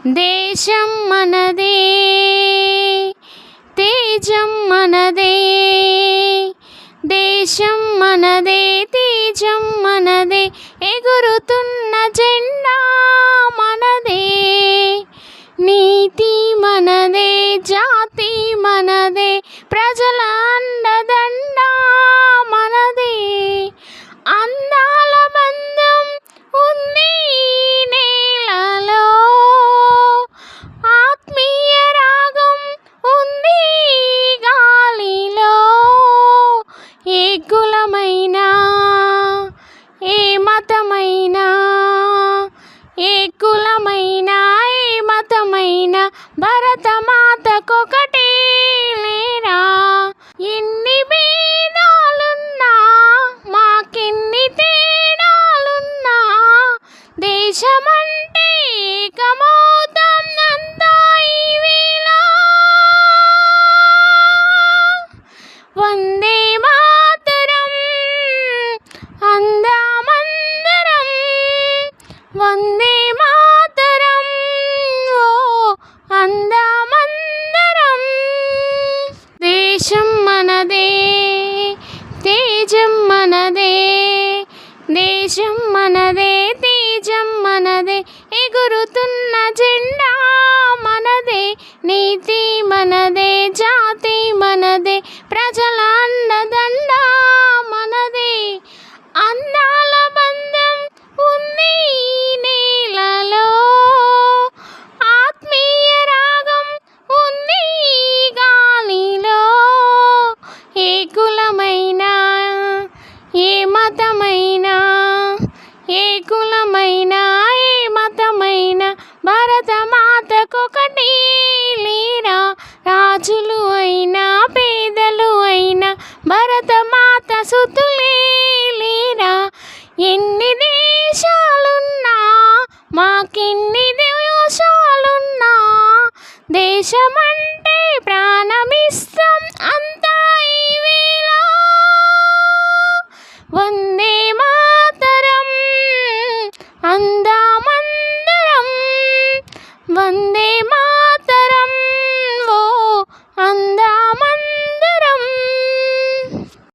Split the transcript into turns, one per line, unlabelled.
దేశం మనదే, తేజం మనదే. దేశం మనదే, తేజం మనదే, ఎగురుతున్న జెండా మనదే. నీతి మనదే, జాతి మనదే, ప్రజల అండదండ మనదే. అందాల బంధం ఉంది ఈ నేలలో, ఆత్మీయ రాగం ఉంది ఈ గాలిలో. ఏ కులమైనా, ఏ మతమైనా, ఏ కులమైనా, ఏ మతమైనా, భరతమాతకొకటే లేరా. ఎన్ని భేదాలున్నా, మాకెన్ని తేడాలున్నా, దేశమంటే ఏకమౌతాం అంతా ఈ వేళ. వందే మాతరం అందామందరం, వందే మాతరం ఓ అందామందరం. దేశం మనదే, తేజం మనదే. దేశం మనదే, తేజం మనదే, ఎగురుతున్న జెండా మనదే. నీతి మనదే, జాతి మనదే, ప్రజల అండదండ మనదే. అందాల బంధం ఉంది ఈ నేలలో, ఆత్మీయ రాగం ఉంది ఈ గాలిలో. ఏ కులమైనా, ఏ మతమైనా, ఏ కులమైనా, ఏ మతమైనా, భరతమాతకొకటే లేరా. రాజులు అయినా, పేదలు అయినా, భరతమాత సుతులే లేరా. ఎన్ని దేశాలున్నా, మాకెన్ని దోషాలున్నా, దేశమంటే ప్రాణమిస్తాం అంతా ఈ వేళ. వందే మాతరం అందామందరం, వందే